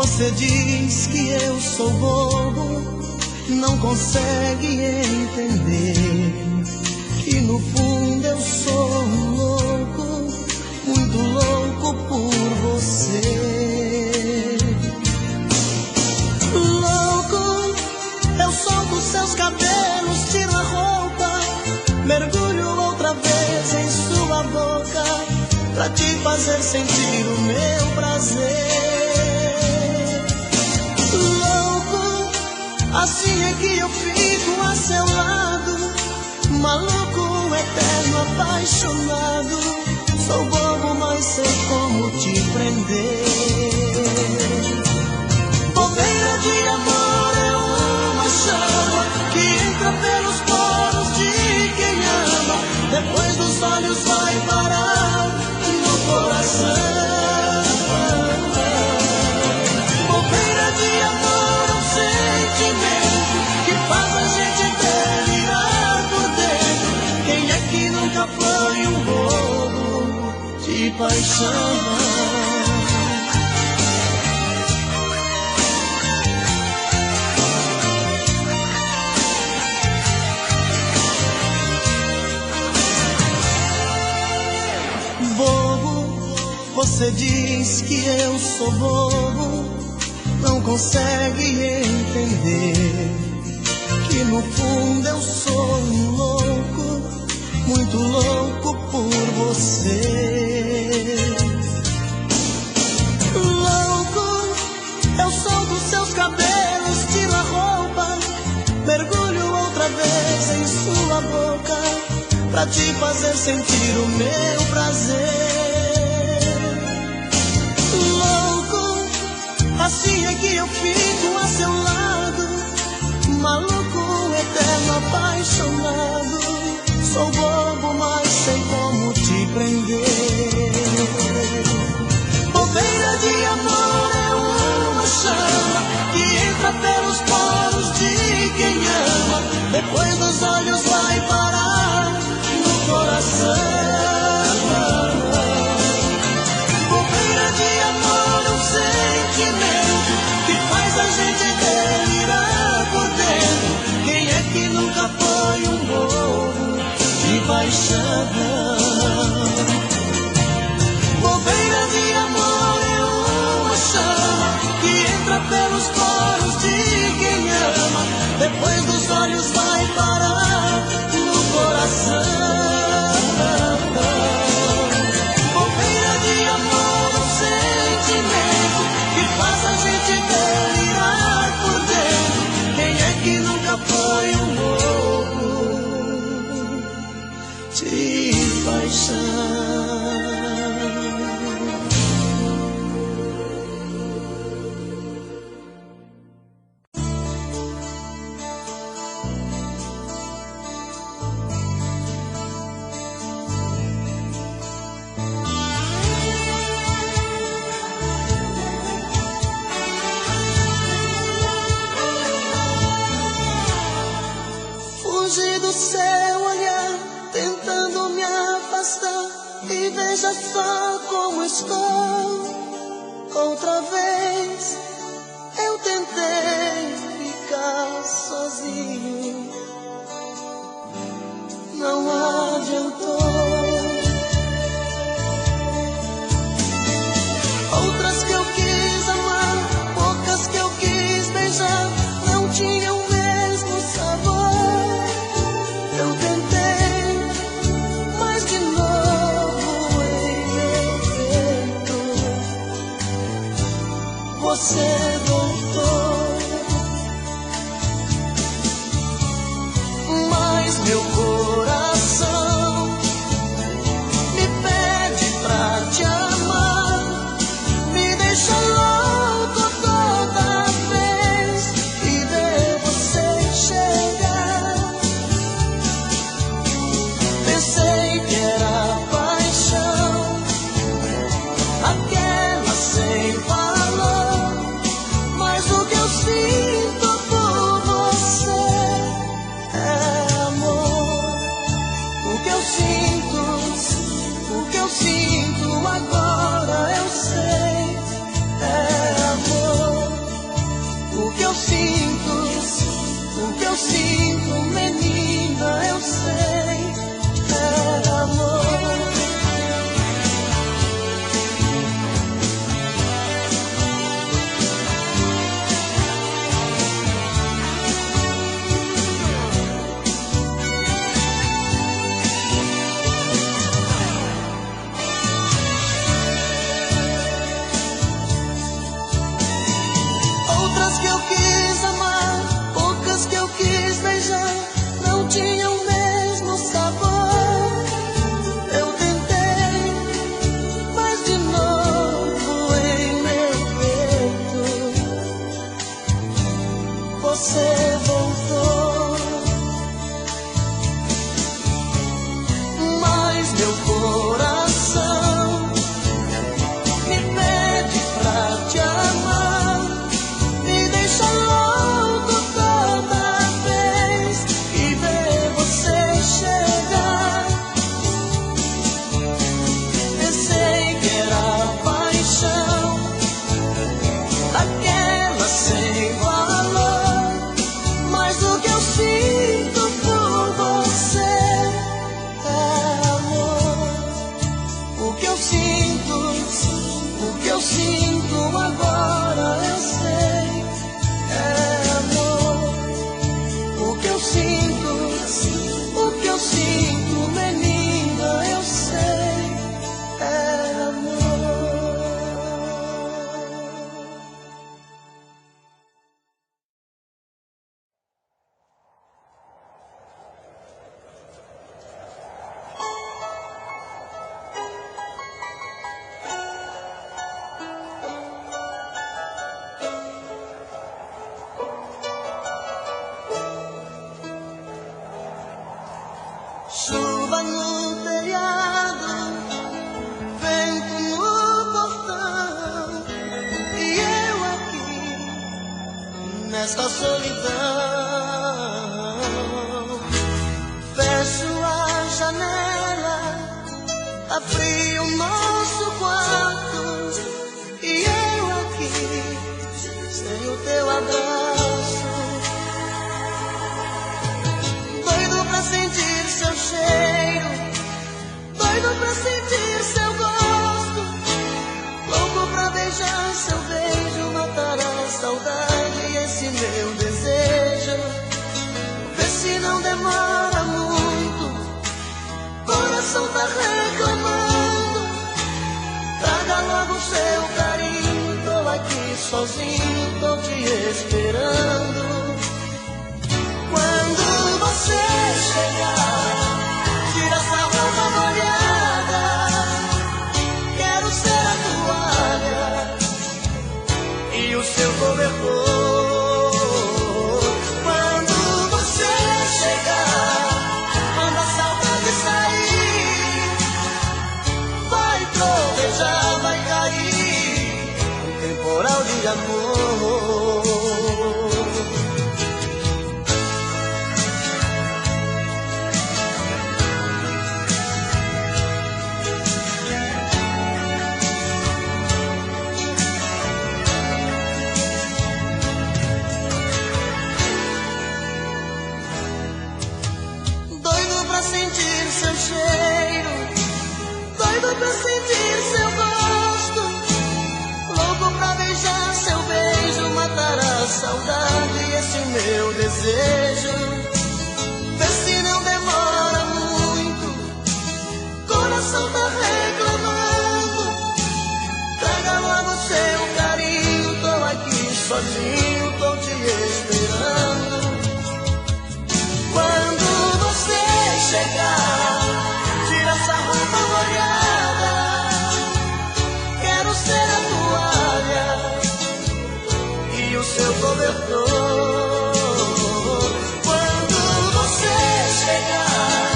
Você diz que eu sou bobo, não consegue entender que no fundo eu sou um louco, muito louco por você. Louco, eu solto seus cabelos, tiro a roupa, mergulho outra vez em sua boca, pra te fazer sentir o meu prazer. Louco, assim é que eu fico a seu lado, maluco, eterno, apaixonado. Sou bobo, mas sei como te prender. Bobeira de amor é uma chama que entra pelos poros de quem ama, depois dos olhos vai parar no coração. Bobeira de amor é um sentimento que faz a gente delirar por dentro. Quem é que nunca foi um bobo de paixão? Você diz que eu sou bobo, não consegue entender que no fundo eu sou um louco, muito louco por você. Louco, eu solto seus cabelos, tiro a roupa, mergulho outra vez em sua boca, pra te fazer sentir o meu prazer. Assim é que eu fico a seu lado, maluco, eterno, apaixonado. Sou bobo, mas sei como te prender. Bobeira de amor é uma chama que entra pelos poros de quem ama, depois dos olhos vai parar no coração. Bobeira de amor é um sentimento que faz a gente delirar por dentro. Quem é que nunca foi um bobo de paixão? Bobeira de amor é uma chama que entra pelos poros de quem ama, depois dos olhos vai parar no coração. Bobeira de amor é um sentimento que faz a gente delirar por dentro. Quem é que nunca foi um bobo de paixão? Fugi do seu olhar, tentando me afastar, e veja só como estou. Outra vez eu tentei ficar sozinho, não adiantou. Outras que eu quis amar, poucas que eu quis beijar, não tinham o mesmo sabor. Eu tentei, mas de novo em meu peito você voltou. Mas meu coração me pede pra te amar, me deixa louco toda vez que vê você chegar. Pensei que era paixão, aquela sem valor, mas o que eu sinto por você é amor. O que eu sinto agora eu sei, é amor. Poucas que eu quis amar, poucas que eu quis beijar, não tinham o mesmo sabor. Eu tentei, mas de novo em meu peito você voltou. Mas meu coração me pede pra te amar, me deixa louco toda vez que vê você chegar. Pensei que era paixão, daquela sem valor, mas o que eu sinto por você é amor. O que eu sinto agora eu sei, é amor. O que eu sinto, menina, eu sei, é amor. Chuva no telhado, vento no portão, e eu aqui nesta solidão. Fecho a janela, tá frio o nosso quarto, e eu aqui sem o teu abraço. Doido pra sentir seu cheiro, doido pra sentir seu gosto, louco pra beijar seu beijo, matar a saudade e esse meu desejo. Vê se não demora muito, coração tá reclamando. Traga logo seu carinho, tô aqui sozinho, tô te esperando. Quando você chegar, tira essa roupa molhada, quero ser a toalha e o seu cobertor. Quando você chegar, manda a saudade sair, vai trovejar, vai cair um temporal de amor. Sentir seu cheiro, doido pra sentir seu gosto, louco pra beijar seu beijo, matar a saudade e esse meu desejo. Vê se não demora muito, coração tá reclamando. Traga logo seu carinho, tô aqui sozinho, tô te esperando. Quando você chegar, tira essa roupa molhada, quero ser a toalha e o seu cobertor. Quando você chegar,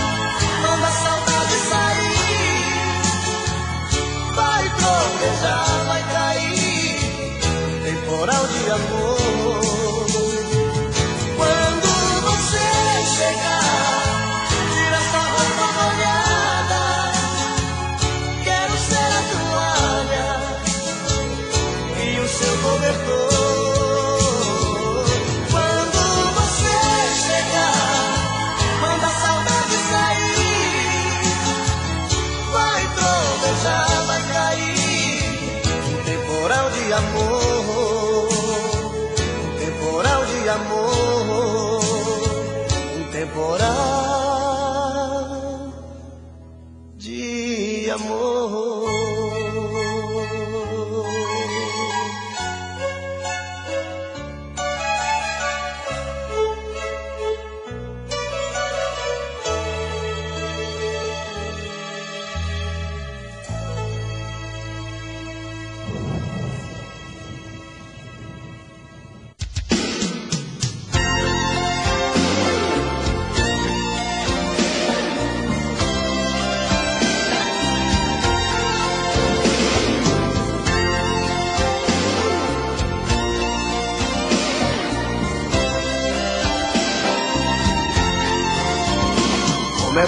manda a saudade sair, vai tropeçar, vai cair temporal de amor. Quando você chegar, quando você chegar, manda a saudade sair, vai trovejar, vai cair um temporal de amor, um temporal de amor, um temporal de amor.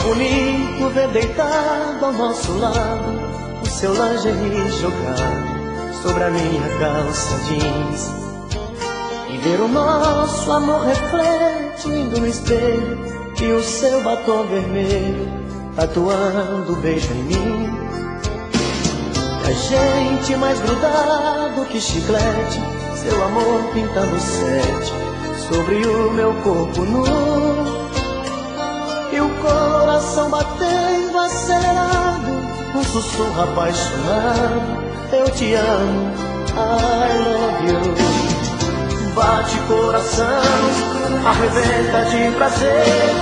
bonito ver deitado ao nosso lado o seu lingerie jogado sobre a minha calça jeans, e ver o nosso amor refletindo no espelho e o seu batom vermelho tatuando o beijo em mim. E a gente mais grudado que chiclete, seu amor pintando 7 sobre o meu corpo nu, e o coração batendo acelerado, um sussurro apaixonado: eu te amo, I love you. Bate coração, arrebenta de prazer,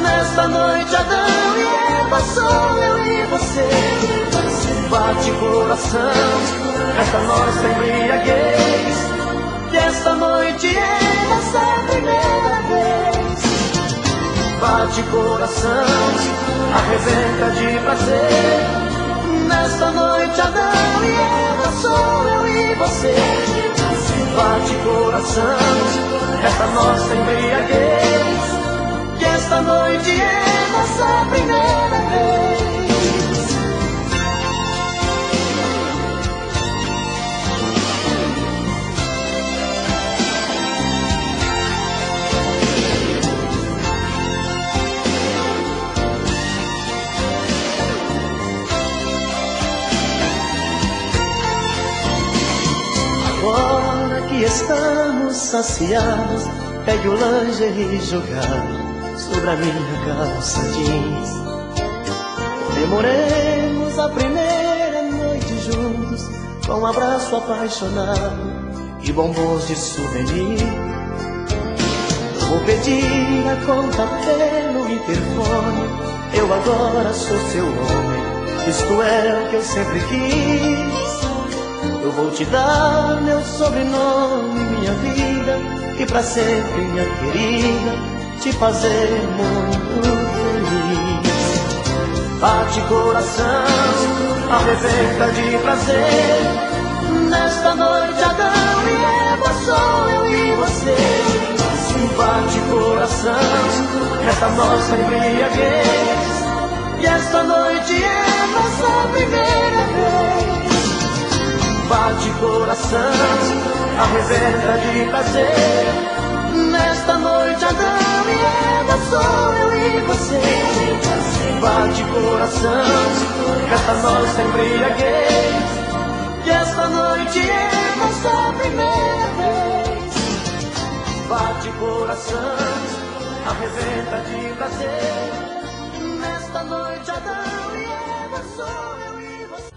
nesta noite Adão e Eva, sou eu e você. Bate coração, esta nossa embriaguez, que esta noite é nossa primeira vez. Bate coração, arrebenta de prazer, nesta noite Adão e Eva, sou eu e você. Bate coração, esta nossa embriaguez, que esta noite é nossa primeira vez. Agora que estamos saciados, pegue o lingerie jogado sobre a minha calça jeans. Comemoremos a primeira noite juntos, com um abraço apaixonado e bombons de souvenir. Eu vou pedir a conta pelo interfone, eu agora sou seu homem, isto é o que eu sempre quis. Eu vou te dar meu sobrenome, minha vida, e pra sempre, minha querida, te fazer muito feliz. Bate coração, arrebenta de prazer, nesta noite Adão e Eva, sou eu e você. Bate coração, esta nossa embriaguez, e esta noite é nossa primeira vez. Bate coração, arrebenta de prazer, nesta noite Adão e Eva, sou eu e você. Bate coração, esta nossa embriaguez, que esta noite é nossa primeira vez. Bate coração, arrebenta de prazer, nesta noite Adão e Eva, sou eu e você.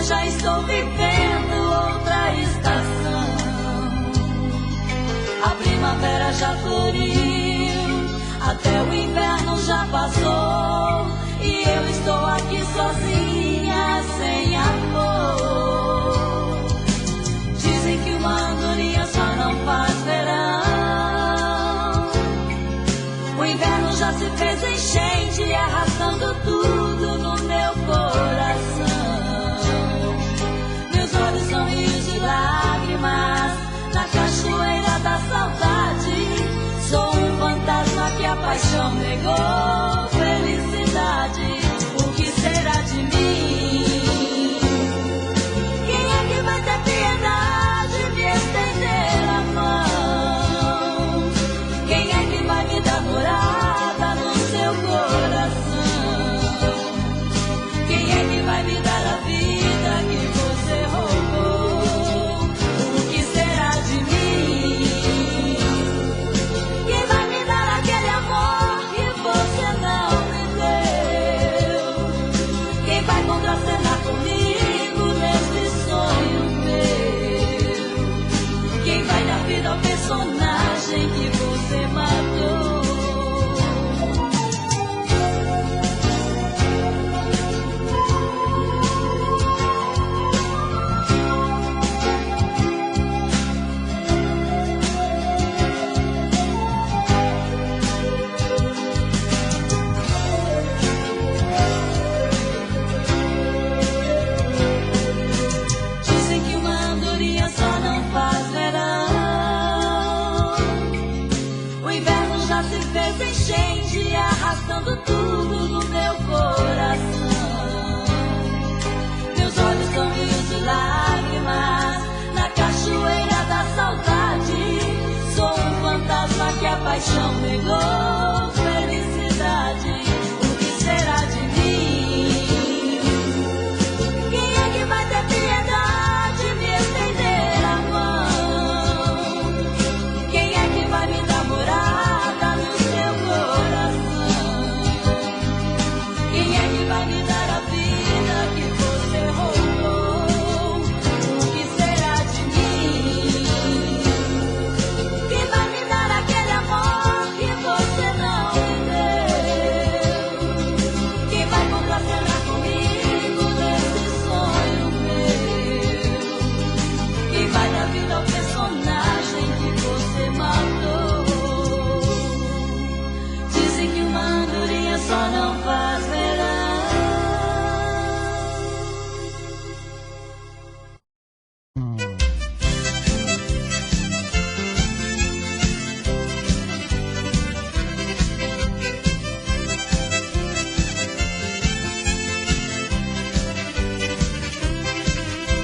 Já estou vivendo outra estação. A primavera já floriu, até o inverno já passou, e eu estou aqui sozinha, sem amor. Dizem que uma andorinha só não faz verão. O inverno já se fez enchente, arrastando tudo no meu coração. São rios de lágrimas na cachoeira da saudade. Sou um fantasma que a paixão negou.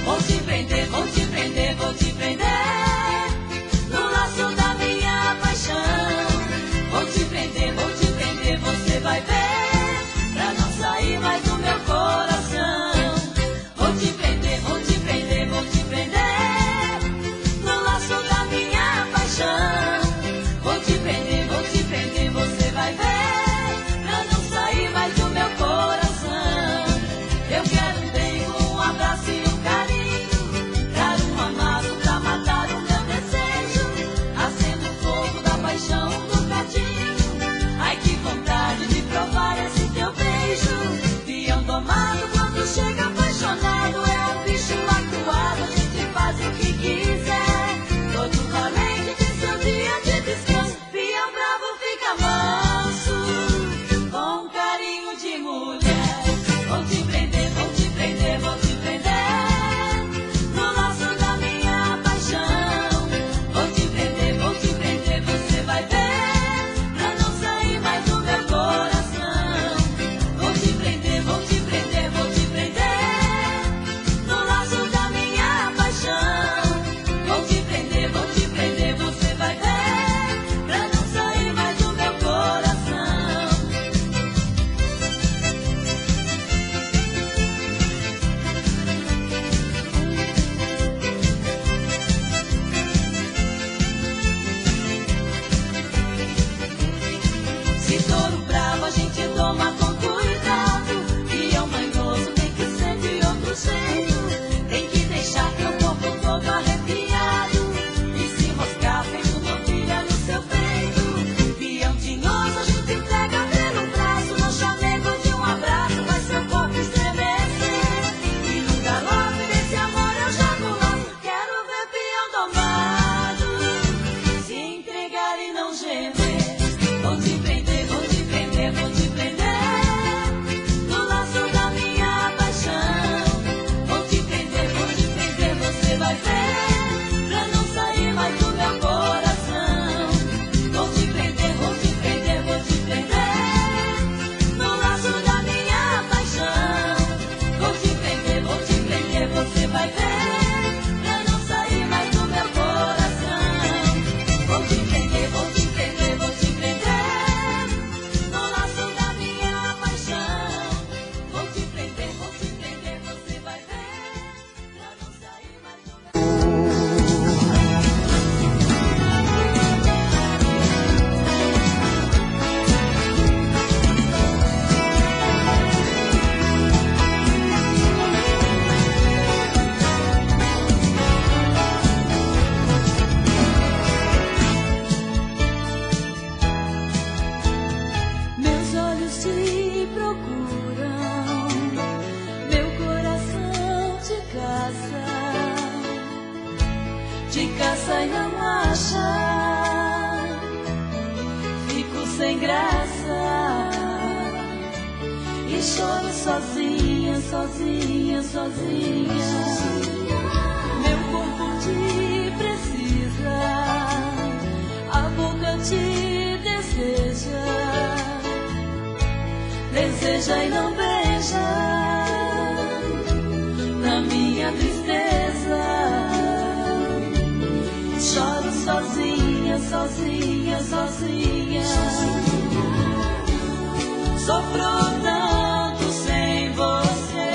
Vou te prender, vou te prender, vou te prender no laço da minha paixão. Vou te prender, você vai ver, pra não sair mais do meu coração. Vou te prender, vou te prender, vou te prender no laço da minha paixão. Vou te prender, você vai ver, pra não sair mais do meu coração. Eu quero um beijo, um abraço e um carinho, dar um amado pra matar o meu desejo. Acendo o fogo da paixão do cadinho. Ai, que vontade de provar esse teu beijo. Peão domado quando chega apaixonado, é o bicho acuado, a gente faz o que quiser. Todo valente tem seu dia de descanso. Peão bravo fica manso, com carinho de mulher. Vou te prender, vou te prender, vou te prender no laço da minha paixão. Vou te prender, você vai ver, pra não sair mais do meu coração. Vou te prender, vou te prender, vou te prender no laço da minha paixão. Vou te prender, você vai ver, pra não sair mais do meu coração. Se touro bravo a gente toma com cuidado, peão manhoso tem que ser de outro jeito. Tem que deixar teu corpo todo arrepiado e se moscar feito novilha no seu peito. Peão tinhoso a gente pega pelo braço, no chamego de um abraço faz seu corpo estremecer. E no galope desse amor eu jogo laço, quero ver peão domado se entregar e não gemer. Vou te prender, vou te prender, vou te prender no laço da minha paixão. Vou te prender, você vai ver, pra não sair mais do meu coração. Vou te prender, vou te prender, vou te prender no laço da minha paixão. Vou te prender, você vai ver, pra não sair mais do meu coração. Vou te prender, vou te prender, vou te prender no laço da minha paixão. Vou te prender, você vai ver, pra não sair mais do meu Meus olhos te procuram, meu coração te caça e não acha. Fico sem graça e choro sozinha, sozinha, sozinha. Meu corpo te precisa, a boca te deseja, deseja e não beija. Na minha tristeza choro sozinha, sozinha, sozinha. Sofro tanto sem você.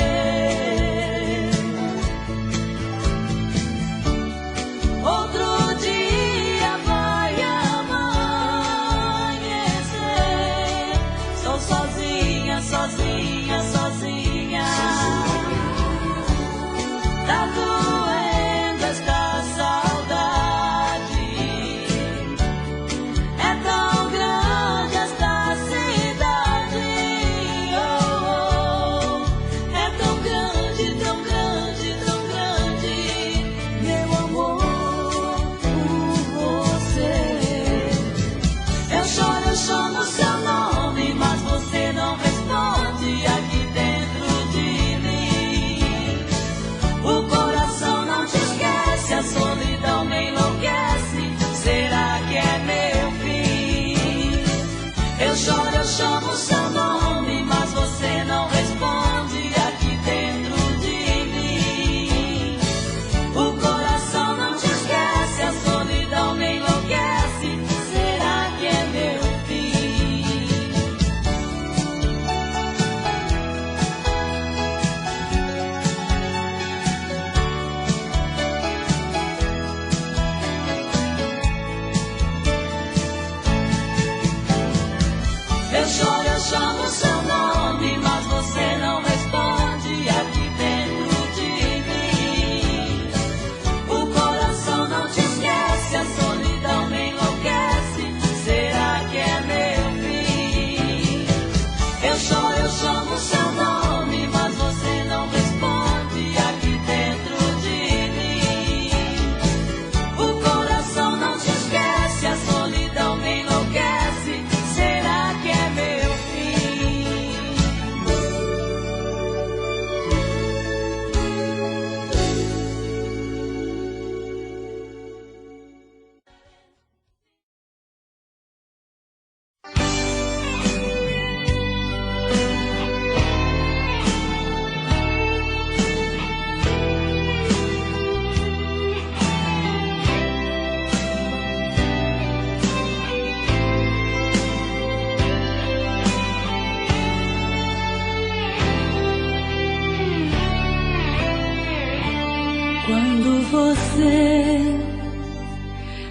Outro dia vai amanhecer. Sou sozinha, sozinha, sozinha. Tá doendo esta saudade. É tão grande esta cidade. Quando você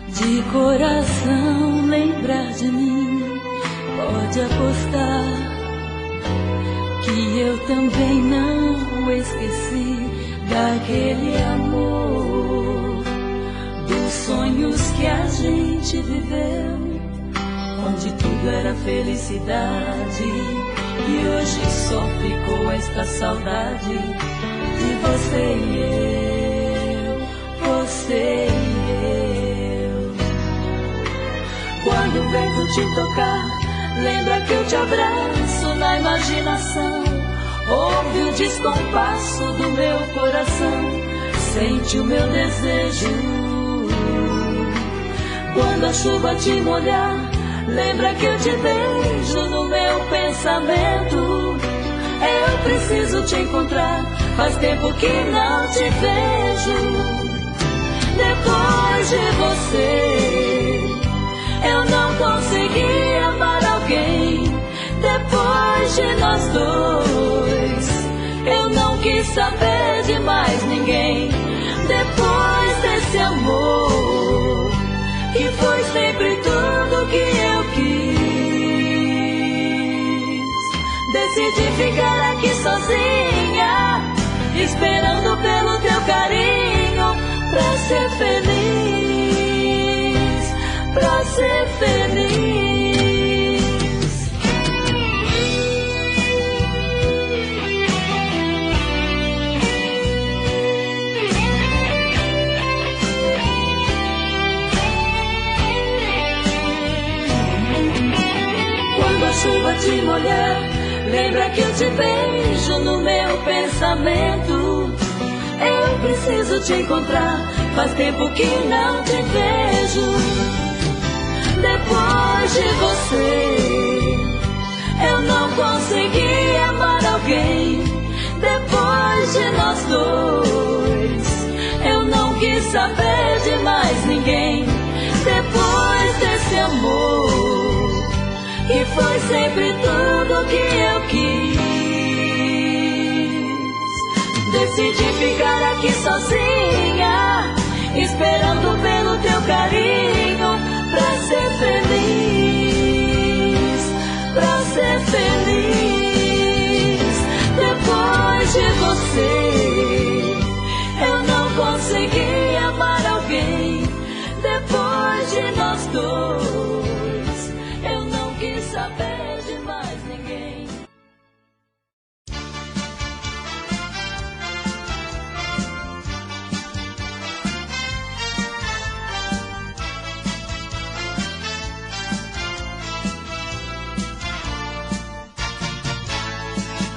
de coração lembrar de mim, pode apostar que eu também não esqueci daquele amor, dos sonhos que a gente viveu, onde tudo era felicidade. E hoje só ficou esta saudade de você e eu, você e eu. Quando o vento te tocar, lembra que eu te abraço na imaginação. Ouve o descompasso do meu coração, sente o meu desejo. Quando a chuva te molhar, lembra que eu te beijo no meu pensamento. Eu preciso te encontrar, faz tempo que não te vejo. Depois de você, eu não consegui amar alguém. Depois de nós dois, eu não quis saber de mais ninguém. Depois desse amor, que foi sempre tudo que eu quis, decidi ficar aqui sozinha, esperando pelo teu carinho, pra ser feliz, pra ser feliz. Quando a chuva te molhar, lembra que eu te beijo no meu pensamento. Eu preciso te encontrar, faz tempo que não te vejo. Depois de você, eu não consegui amar alguém. Depois de nós dois, eu não quis saber de mais ninguém. Depois desse amor, que foi sempre tudo que eu quis, decidi ficar aqui sozinha, esperando pelo teu carinho, pra ser feliz, pra ser feliz. Depois de você, eu não consegui amar alguém. Depois de nós dois, eu não quis saber de mais ninguém.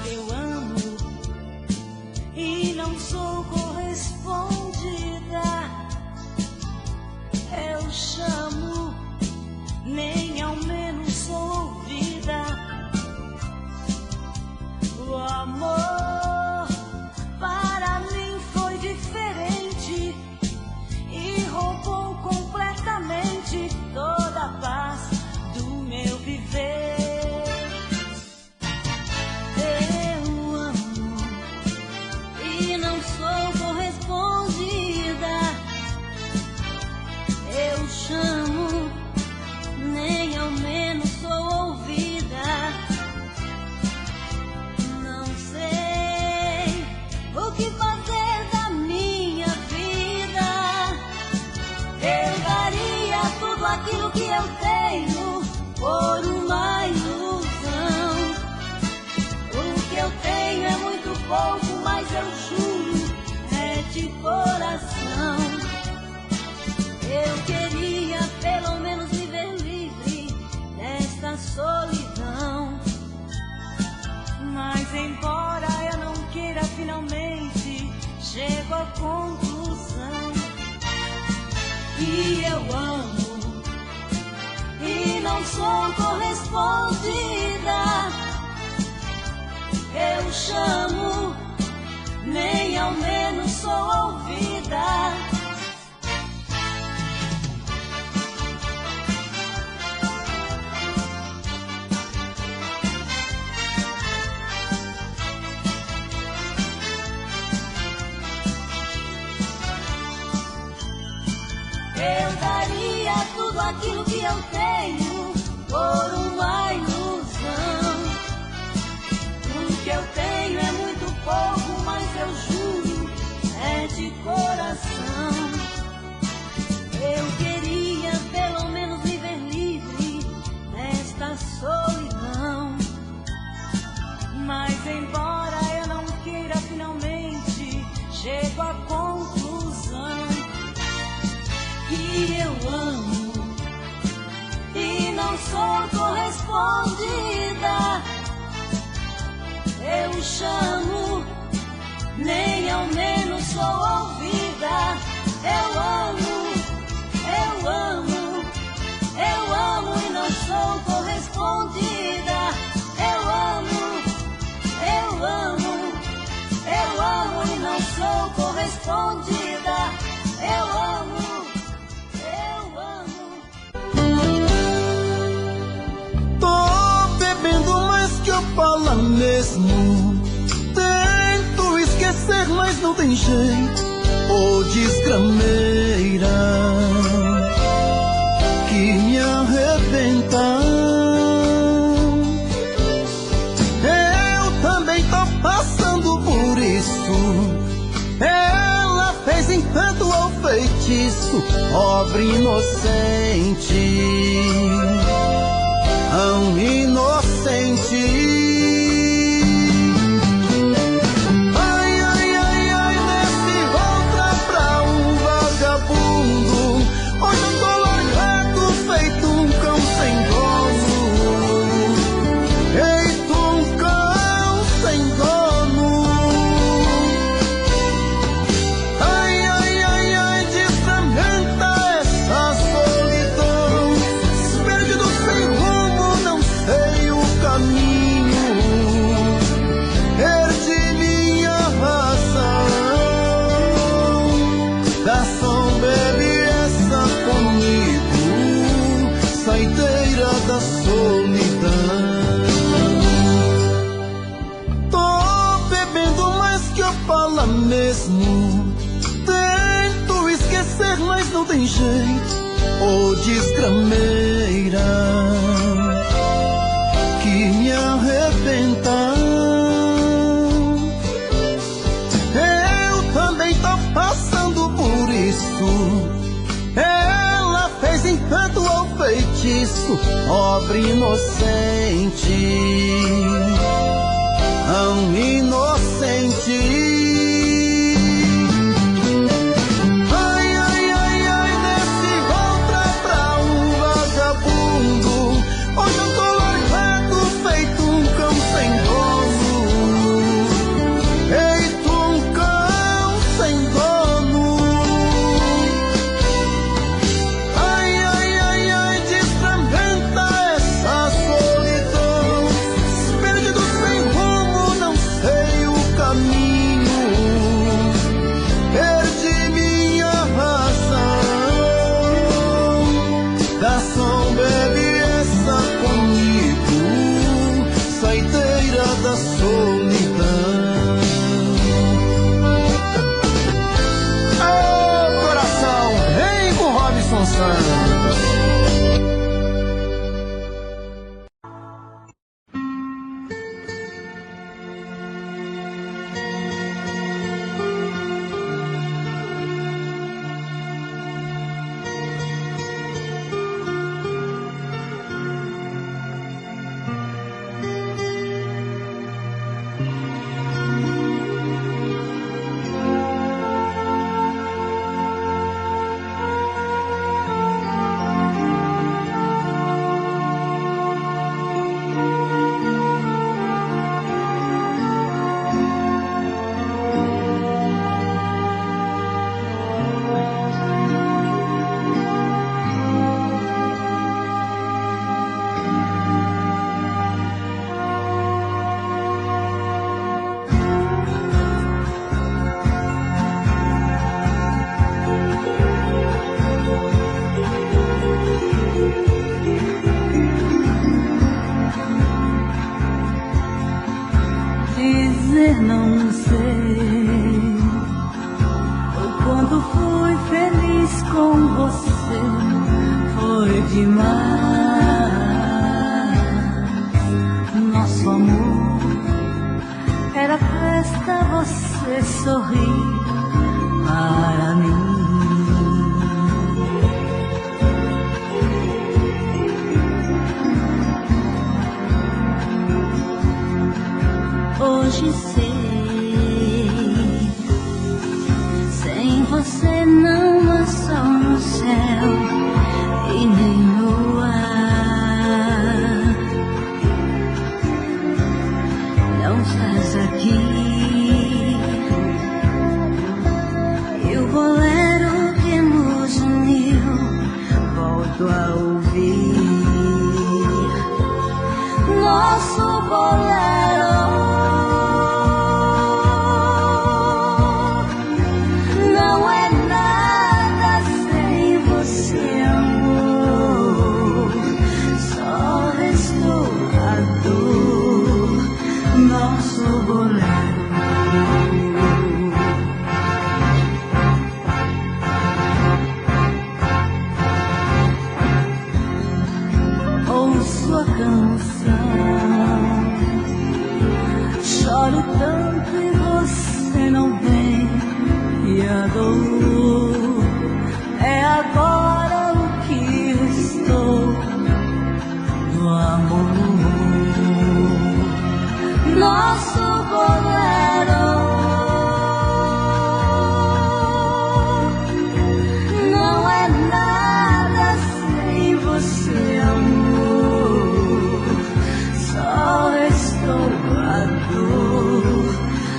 Eu amo e não sou correspondida. Eu chamo, nem ao menos sou ouvida. O amor para mim foi diferente e roubou completamente toda a paz do meu viver. Eu amo e não sou correspondida. Eu chamo, nem ao menos sou ouvida. Não sei o que fazer da minha vida. Eu daria tudo aquilo que eu tenho por uma ilusão. O que eu tenho é muito pouco, mas eu juro, é de coração. Eu queria pelo menos me ver livre desta solidão. Mas embora eu não queira, finalmente chego à conclusão que eu amo e não sou correspondida. Eu chamo, nem ao menos sou ouvida. é tudo aquilo que eu tenho por uma ilusão. O que eu tenho é muito pouco, mas eu juro, é de coração. Eu queria pelo menos viver livre nesta solidão. Mas embora eu não queira, finalmente chego à conclusão que eu amo e não sou correspondida. Eu chamo, nem ao menos sou ouvida. Eu amo, eu amo, eu amo e não sou correspondida. Eu amo, eu amo, eu amo e não sou correspondida. Eu amo, eu amo. Tô bebendo mais que eu falo mesmo. Tento esquecer, mas não tem jeito. Ô desgrameira que me arrebenta. Eu também tô passando por isso. Ela fez encanto ou feitiço, pobre inocente, tão inocente. Mesmo tento esquecer, mas não tem jeito. Ô desgrameira que me arrebenta. Eu também tô passando por isso. Ela fez encanto ou feitiço, pobre inocente, tão inocente. demais. Nosso amor era festa, você sorri para mim. Hoje sei, sem você não há sol no céu e nem lua. Não estás aqui e o bolero que nos uniu volto a ouvir. Nosso bolero não é nada sem você, amor. Só restou a dor. Nosso bolero. Ouço a canção, choro tanto e você não vem. E a dor é agora o que restou do amor. Nosso bolero não é nada sem você, amor. Só restou a dor.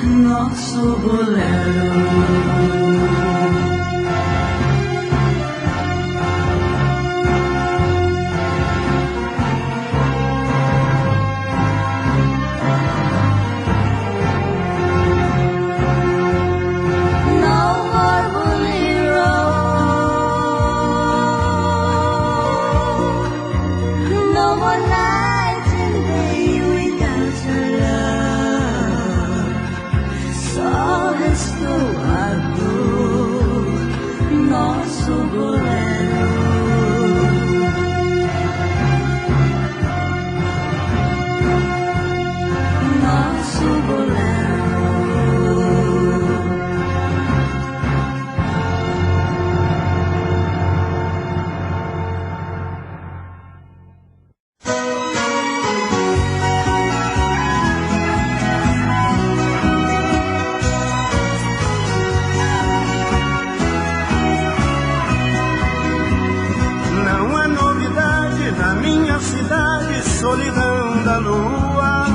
Nosso bolero. Solidão da lua,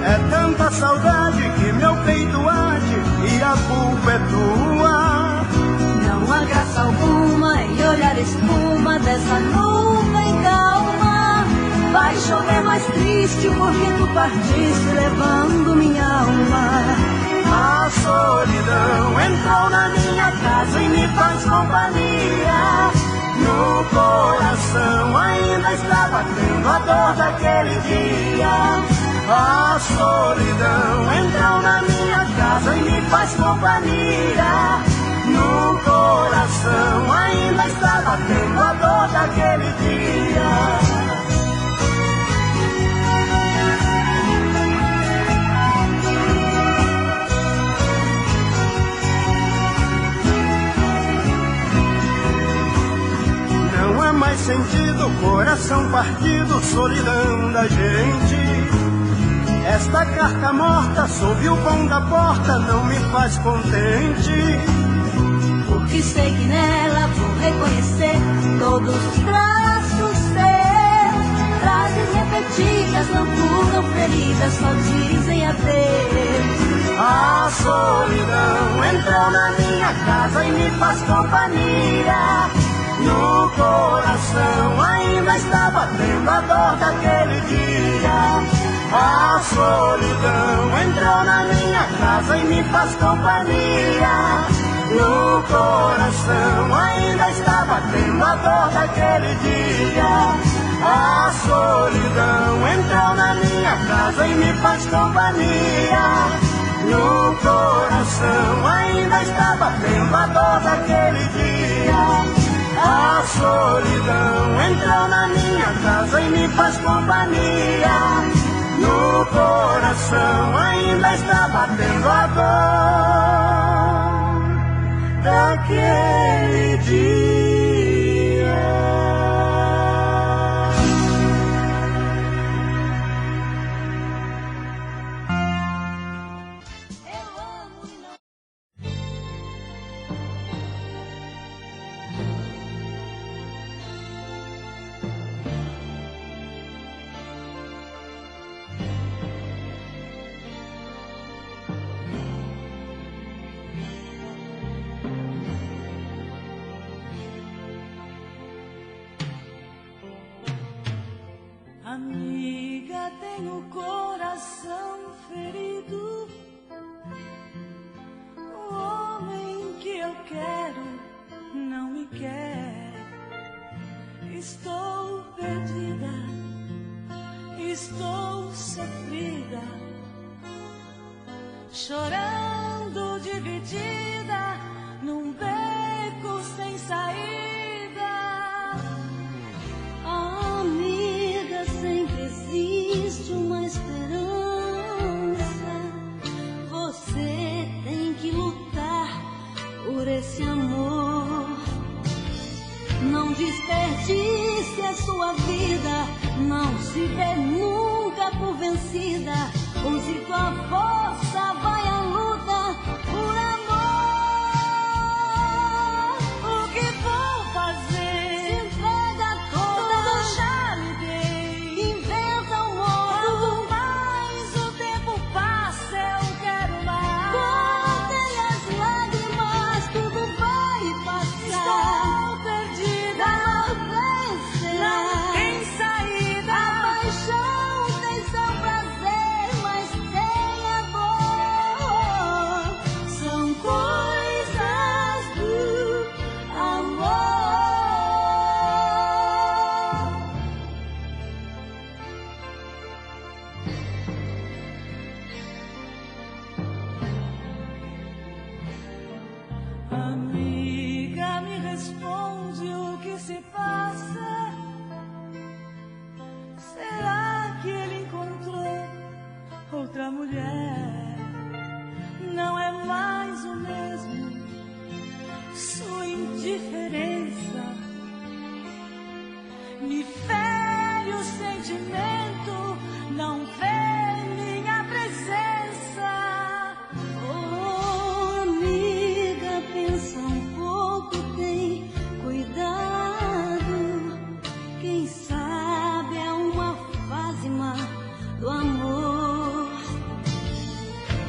é tanta saudade que meu peito arde e a culpa é tua. Não há graça alguma em olhar espuma dessa nuvem calma. Vai chover mais triste porque tu partiste levando minha alma. A solidão entrou na minha casa e me faz companhia. No coração ainda está batendo a dor daquele dia. A solidão entrou na minha casa e me faz companhia. No coração ainda está batendo a dor daquele dia. Mais sentido, coração partido, solidão da gente. Esta carta morta sob o vão da porta não me faz contente. Porque sei que nela vou reconhecer todos os traços seus. Frases repetidas não curam feridas, só dizem adeus. A solidão entrou na minha casa e me faz companhia. No coração ainda está batendo a dor daquele dia. A solidão entrou na minha casa e me faz companhia. No coração ainda está batendo a dor daquele dia. A solidão entrou na minha casa e me faz companhia. No coração ainda está batendo a dor daquele dia. A solidão entrou companhia. No coração ainda está batendo a dor daquele dia. Amiga, tenho o coração ferido. O homem que eu quero não me quer. Estou perdida, estou sofrida, chorando dividida num beco sem saída. Amiga, sempre existe uma esperança. Você tem que lutar por esse amor. Não desperdice a sua vida, não se dê nunca por vencida. Use tua força, vai à luta por amor. O que vou fazer? Se entrega toda, tudo já me dei. Inventa um modo, quanto mais o tempo passa, eu quero mais. Contem as lágrimas, tudo vai passar. Estou perdida, não vencerá, não tem saída. A paixão tem seu prazer, mas tem a dor. São coisas do amor. Amiga, me responde o que se passa. Será que ele encontrou outra mulher? Não é mais o mesmo, sua indiferença me fere o sentimento, não vê minha presença. Oh, amiga, pensa um pouco, tem cuidado. Quem sabe é uma fase má do amor.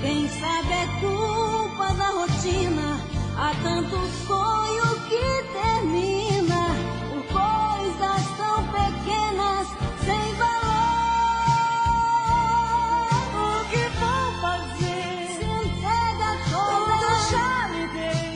Quem sabe é culpa da rotina, há tanto sonho que termina por coisas tão pequenas, sem valor. O que vou fazer? Se entrega toda, tudo já me dei.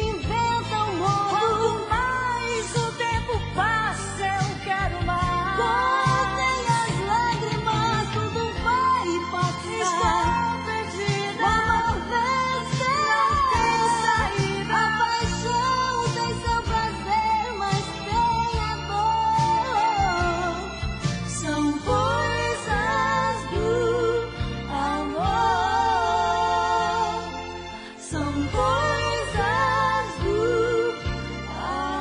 Inventa um modo, quanto mais o tempo passa, eu quero mais. Contem as lágrimas, tudo vai passar. Estou perdida, uma vez não tem saída. A paixão tem seu prazer, mas tem a dor. São coisas do amor. São coisas do amor.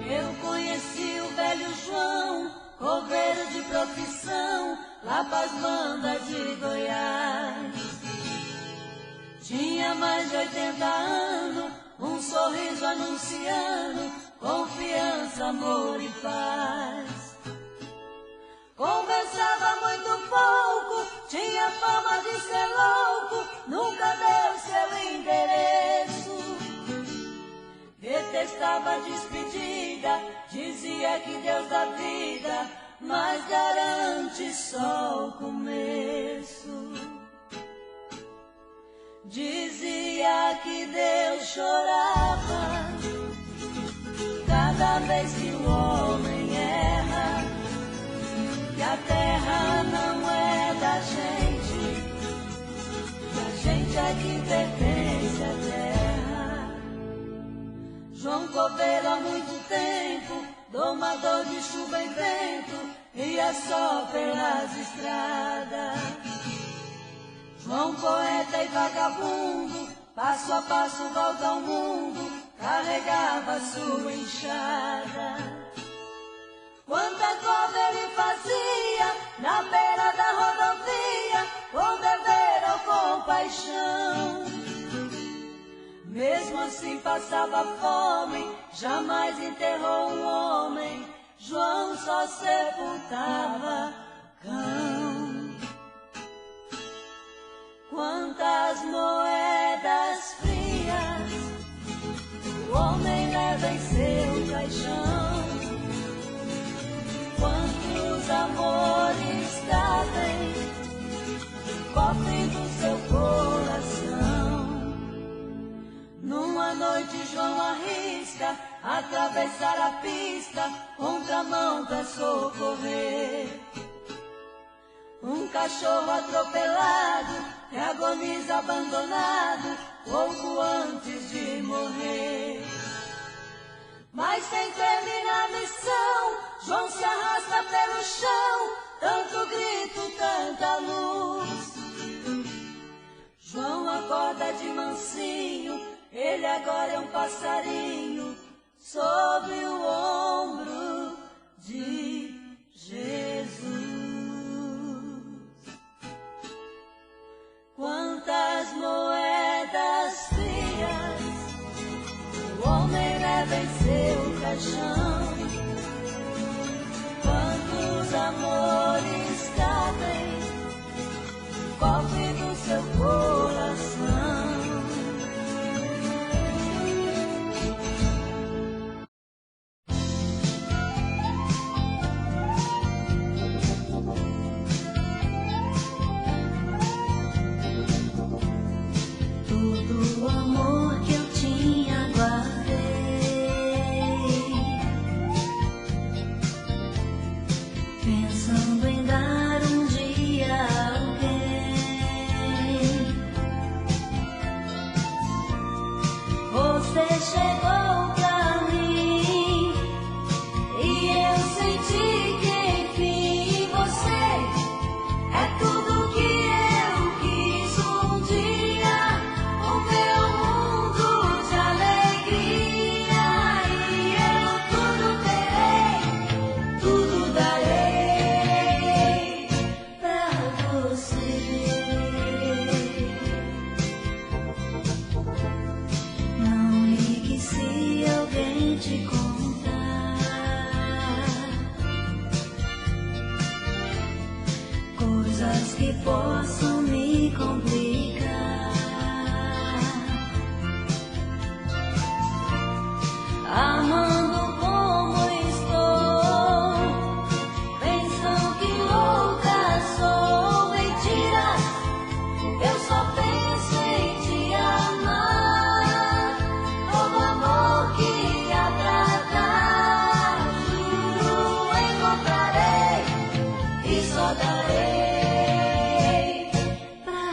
Eu conheci o velho João, coveiro de profissão, lá pras bandas de Goiás. Tinha mais de 80 anos, um sorriso anunciando confiança, amor e paz. Conversava muito pouco, tinha fama de ser louco, nunca deu seu endereço. Detestava a despedida, dizia que Deus dá vida, mas garante antes só o começo. Dizia que Deus chorava cada vez que o homem erra, que a terra não é da gente, que a gente é que pertence à terra. João Coveiro há muito tempo, domador de chuva e vento, ia só pelas estradas. João poeta e vagabundo, passo a passo volta ao mundo, carregava sua enxada. Quanta cova ele fazia na beira da rodovia, com dever ou compaixão. Mesmo assim passava fome, jamais enterrou um homem, João só sepultava cão. Quantas moedas frias o homem leva em seu caixão, quantos amores cabem no cofre do seu coração. Numa noite João arrisca atravessar a pista, contramão pra socorrer um cachorro atropelado que agoniza abandonado pouco antes de morrer. Mas sem terminar a missão, João se arrasta pelo chão, tanto grito, tanta luz. João acorda de mansinho, ele agora é um passarinho sobre o ombro de Jesus. Quantas moedas frias o homem leva em seu caixão, quantos amores cabem no cofre do seu coração. Todo o amor que eu tinha guardei, pensando em dar um dia a alguém. Você chegou pra mim e eu senti que enfim você é tudo que eu quis um dia. O meu mundo de alegria, e eu tudo terei, tudo darei pra você. Não ligue se alguém te contar coisas que possam me complicar. Amando como estou, pensam que louca sou. Mentiras, eu só penso em te amar. Todo amor que agradar, juro encontrarei e só darei pra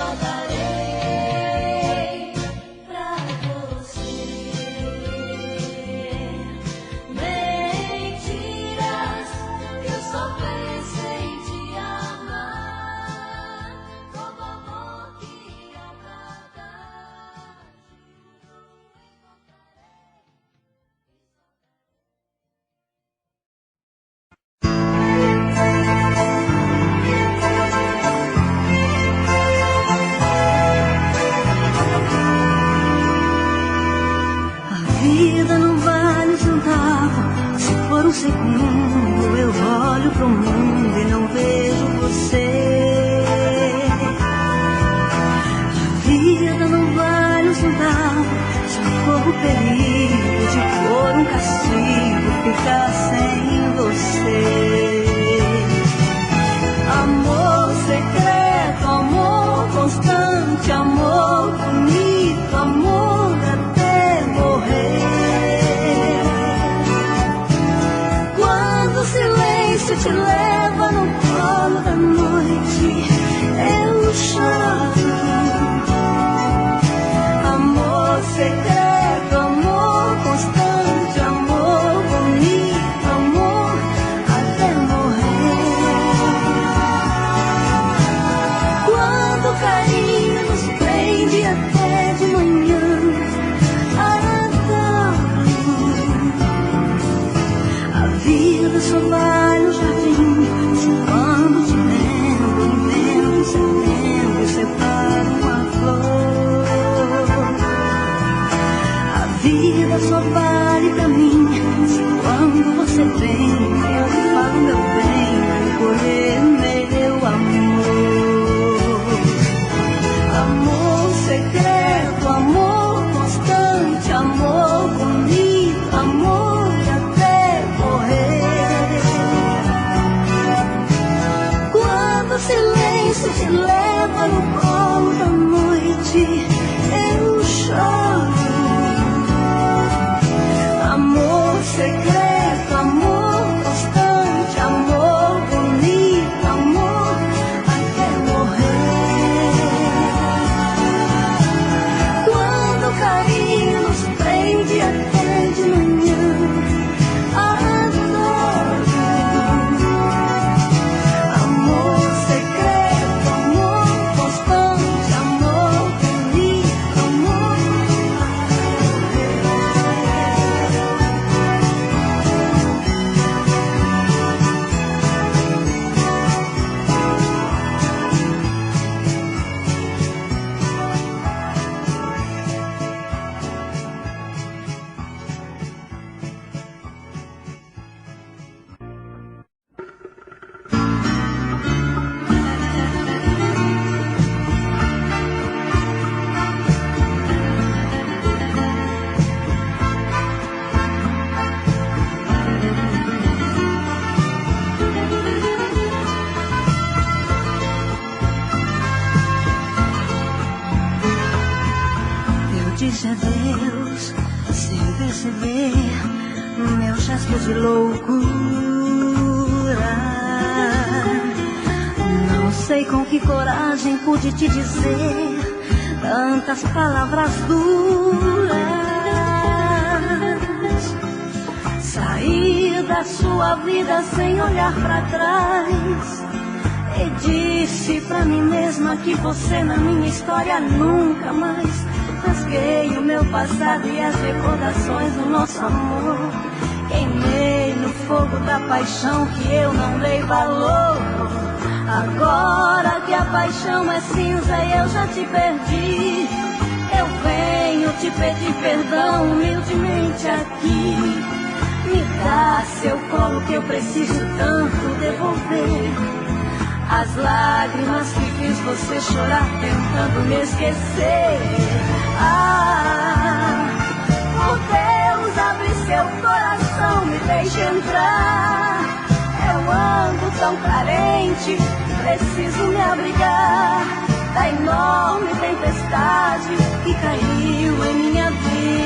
voltarei pra você. Mentiras que eu só pensei em te amar, todo amor que a verdade A vida não vale um centavo. Se por um segundo eu olho pro mundo e não vejo você. A vida não vale um centavo. Se eu corro perigo de por um castigo ficar sem você. Amor secreto, amor constante, amor bonito, amor até morrer. Quando o silêncio te leva no colo da noite, eu choro. Amor secreto, amor constante, amor bonito, amor até morrer. Quando o carinho nos prende até de manhã, a vida só vai no jardim, chupando de vento, em vento, setembro, separa uma flor. A vida só vale pra mim, se quando você vem, eu falo meu bem, vai colher meu amor. Amor secreto, amor constante, amor bonito, amor até morrer. Quando o silêncio te leva no colo da noite, eu choro. Amor secreto, amor constante, amor bonito, amor até morrer. Quando o carinho nos prende até de manhã, adoro. Amor secreto, amor constante, amor bonito, amor até Eu disse adeus sem perceber meu gesto de loucura. Não sei com que coragem pude te dizer tantas palavras duras. Saí da sua vida sem olhar pra trás e disse pra mim mesma que você na minha história nunca mais. Rasguei o meu passado e as recordações do nosso amor. Queimei no fogo da paixão que eu não dei valor. Agora que a paixão é cinza e eu já te perdi, eu venho te pedir perdão humildemente aqui. Me dá seu colo que eu preciso tanto devolver as lágrimas que fiz você chorar tentando me esquecer. Ah, por Deus, abre seu coração, me deixe entrar. Eu ando tão carente, preciso me abrigar da enorme tempestade que caiu em minha vida.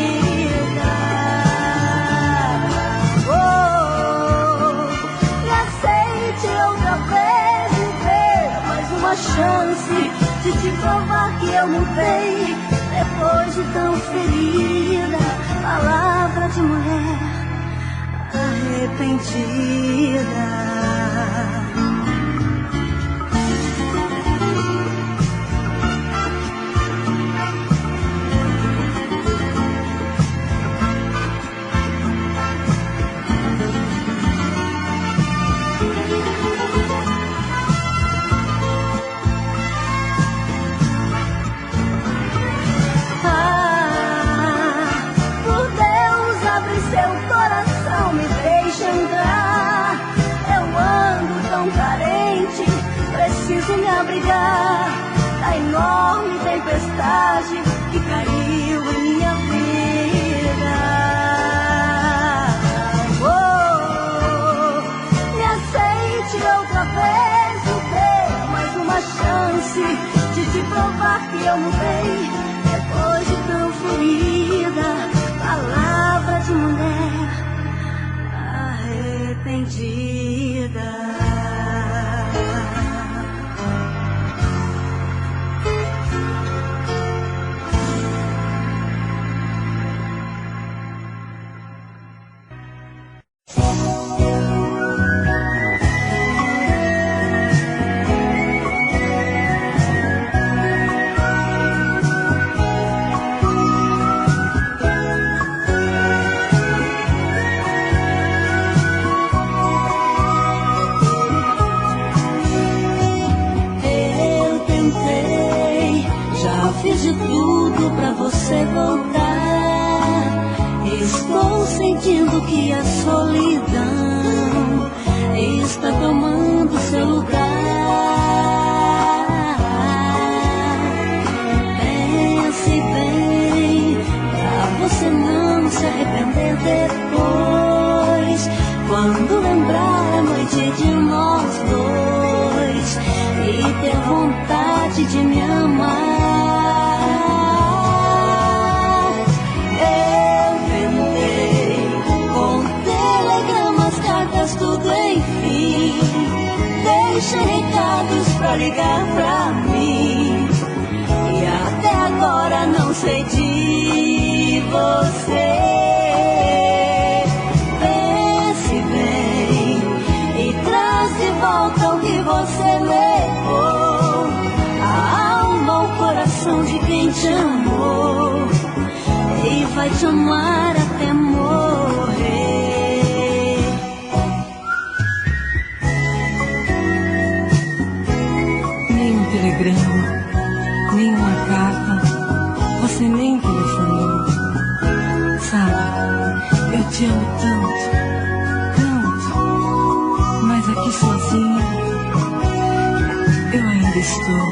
Me aceite outra vez, me dê mais uma chance de de te provar que eu mudei. Depois de tão ferida, palavra de mulher arrependida. Preciso me abrigar da enorme tempestade que caiu em minha vida. Oh, me aceite outra vez, eu dei mais uma chance de te provar que eu mudei. Depois de tão ferida, palavra de mulher arrependida. Fiz de tudo pra você voltar. Estou sentindo que a solidão está tomando seu lugar. Pense bem, pra você não se arrepender depois. Quando lembrar a noite de nós dois e ter vontade de me amar. Tudo enfim, deixa recados pra ligar pra mim. E até agora não sei de você. Pense bem e traz de volta o que você levou. A alma, o coração de quem te amou e vai te amar até morrer. Nenhuma carta, você nem telefonou. Sabe, eu te amo tanto, mas aqui sozinha eu ainda estou.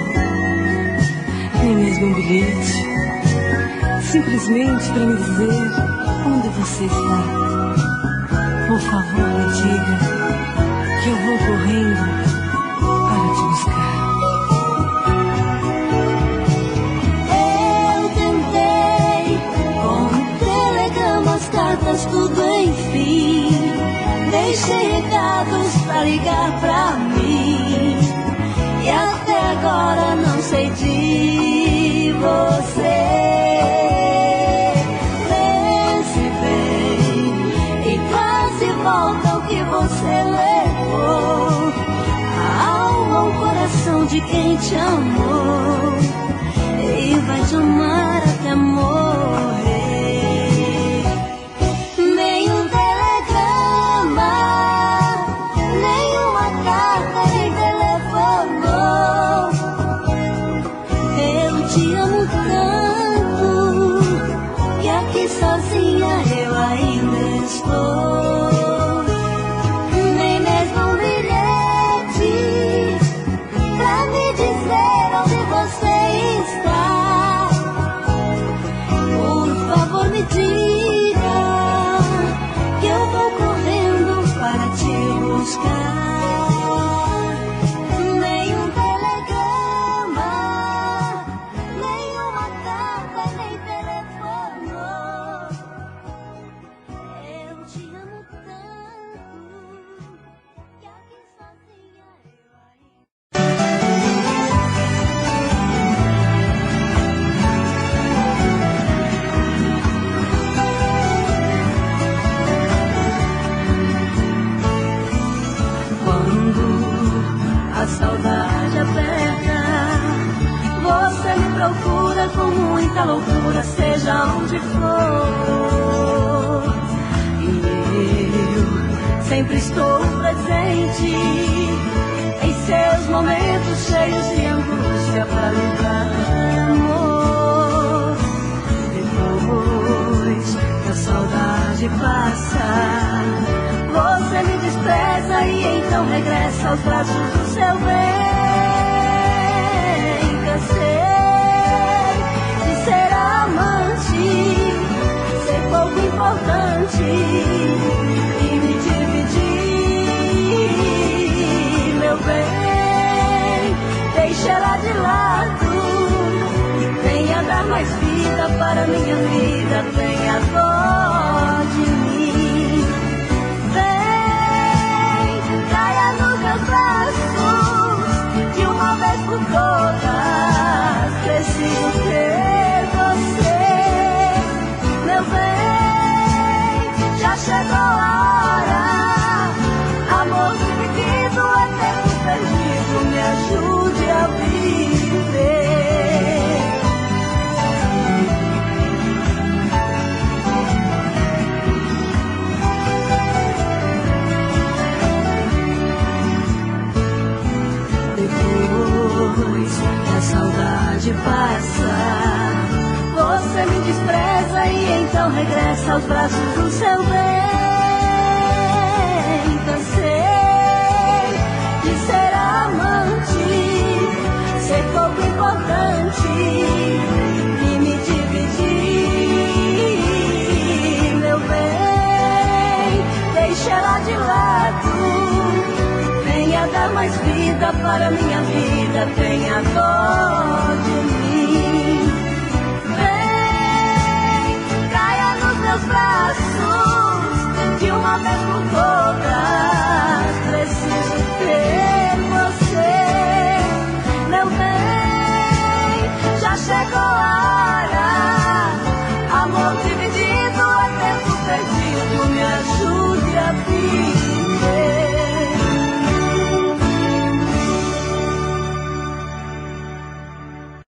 Nem mesmo um bilhete, simplesmente para me dizer onde você está. Por favor, me diga que eu vou correndo para te buscar. Tudo enfim, deixei recados pra ligar pra mim. E até agora não sei de você. Pense bem e traz de volta o que você levou. A alma, o coração de quem te amou e vai te amar até morrer. Sozinha eu ainda estou. Nem mesmo um bilhete pra me dizer onde você está. Por favor me diga que eu vou correndo para te buscar. Te amo com muita loucura, seja onde for. E eu sempre estou presente em seus momentos cheios de angústia pra lhe dar amor. Depois que a saudade passa, você me despreza e então regressa aos braços do seu bem. Cansei de ser amante, ser pouco importante e me dividir, meu bem. Deixa ela de lado, venha dar mais vida para minha vida, tenha dó de mim. Vem, caia nos meus braços de uma vez por todas, preciso ter você, meu bem. Já chegou a hora, amor dividido é tempo perdido, me ajude a viver. Depois que a saudade passa, você me despreza e então regressa aos braços do seu bem. Cansei de ser amante, ser pouco importante e me dividir, meu bem. Deixa ela de lado, venha dar mais vida para minha vida, tenha dó de mim. Vem, caia nos meus braços de uma vez por todas, preciso ter você, meu bem. Já chegou a hora,